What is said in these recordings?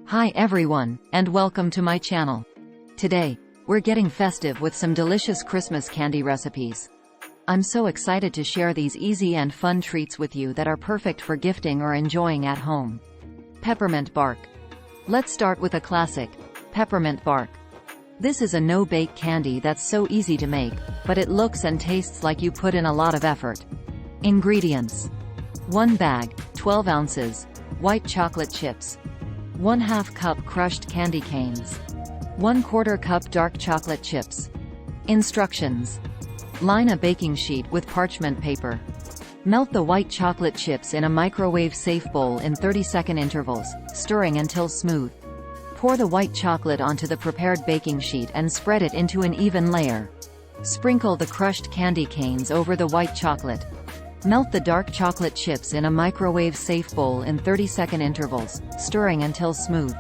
Hi everyone, and welcome to my channel. Today, we're getting festive with some delicious Christmas candy recipes. I'm so excited to share these easy and fun treats with you that are perfect for gifting or enjoying at home. Peppermint bark. Let's start with a classic, peppermint bark. This is a no-bake candy that's so easy to make, but it looks and tastes like you put in a lot of effort. Ingredients: 1 bag, 12 ounces, white chocolate chips, 1/2 cup crushed candy canes, 1/4 cup dark chocolate chips. Instructions: line a baking sheet with parchment paper. Melt the white chocolate chips in a microwave-safe bowl in 30-second intervals, stirring until smooth. Pour the white chocolate onto the prepared baking sheet and spread it into an even layer. Sprinkle the crushed candy canes over the white chocolate. Melt the dark chocolate chips in a microwave-safe bowl in 30-second intervals, stirring until smooth.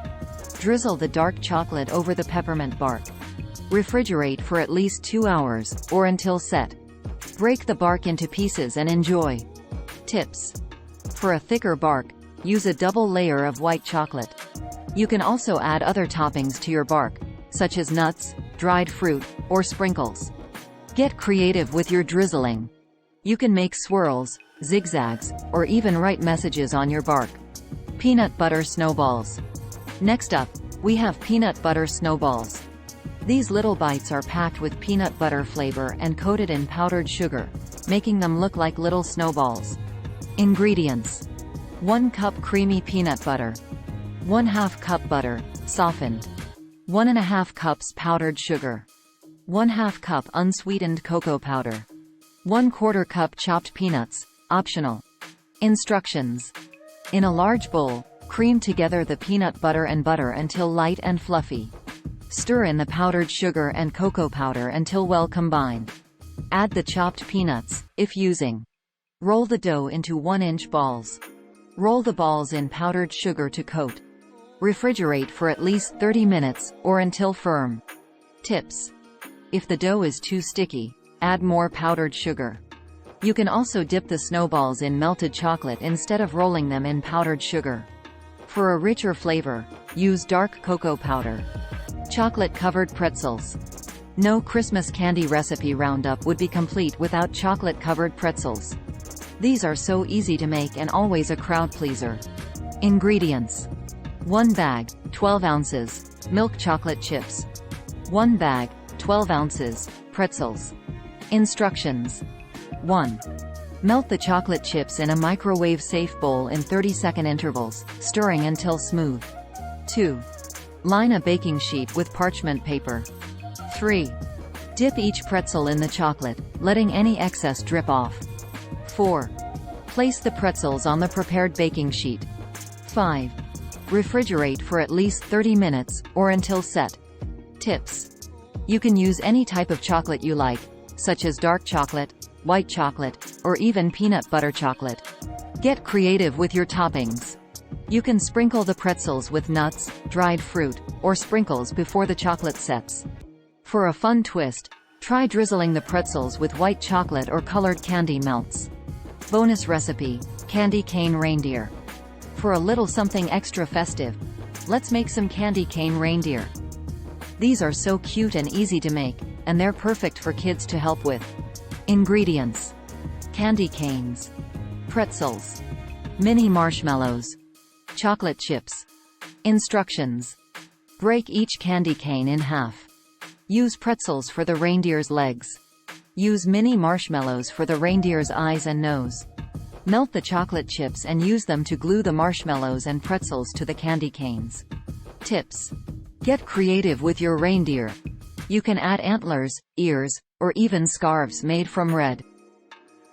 Drizzle the dark chocolate over the peppermint bark. Refrigerate for at least 2 hours, or until set. Break the bark into pieces and enjoy. Tips: for a thicker bark, use a double layer of white chocolate. You can also add other toppings to your bark, such as nuts, dried fruit, or sprinkles. Get creative with your drizzling. You can make swirls, zigzags, or even write messages on your bark. Peanut butter snowballs. Next up, we have peanut butter snowballs. These little bites are packed with peanut butter flavor and coated in powdered sugar, making them look like little snowballs. Ingredients: 1 cup creamy peanut butter, 1/2 cup butter, softened, 1½ cups powdered sugar, 1/2 cup unsweetened cocoa powder, 1/4 cup chopped peanuts, optional. Instructions: in a large bowl, cream together the peanut butter and butter until light and fluffy. Stir in the powdered sugar and cocoa powder until well combined. Add the chopped peanuts, if using. Roll the dough into 1-inch balls. Roll the balls in powdered sugar to coat. Refrigerate for at least 30 minutes, or until firm. Tips: if the dough is too sticky, add more powdered sugar. You can also dip the snowballs in melted chocolate instead of rolling them in powdered sugar. For a richer flavor, use dark cocoa powder. Chocolate-covered pretzels. No Christmas candy recipe roundup would be complete without chocolate-covered pretzels. These are so easy to make and always a crowd pleaser. Ingredients: 1 bag, 12 ounces, milk chocolate chips. 1 bag, 12 ounces, pretzels. Instructions: 1. Melt the chocolate chips in a microwave-safe bowl in 30-second intervals, stirring until smooth. 2. Line a baking sheet with parchment paper. 3. Dip each pretzel in the chocolate, letting any excess drip off. 4. Place the pretzels on the prepared baking sheet. 5. Refrigerate for at least 30 minutes, or until set. Tips: you can use any type of chocolate you like, such as dark chocolate, white chocolate, or even peanut butter chocolate. Get creative with your toppings. You can sprinkle the pretzels with nuts, dried fruit, or sprinkles before the chocolate sets. For a fun twist, try drizzling the pretzels with white chocolate or colored candy melts. Bonus recipe: candy cane reindeer. For a little something extra festive, let's make some candy cane reindeer. These are so cute and easy to make, and they're perfect for kids to help with. Ingredients: candy canes, pretzels, mini marshmallows, chocolate chips. Instructions: break each candy cane in half. Use pretzels for the reindeer's legs. Use mini marshmallows for the reindeer's eyes and nose. Melt the chocolate chips and use them to glue the marshmallows and pretzels to the candy canes. Tips: get creative with your reindeer. You can add antlers, ears, or even scarves made from red,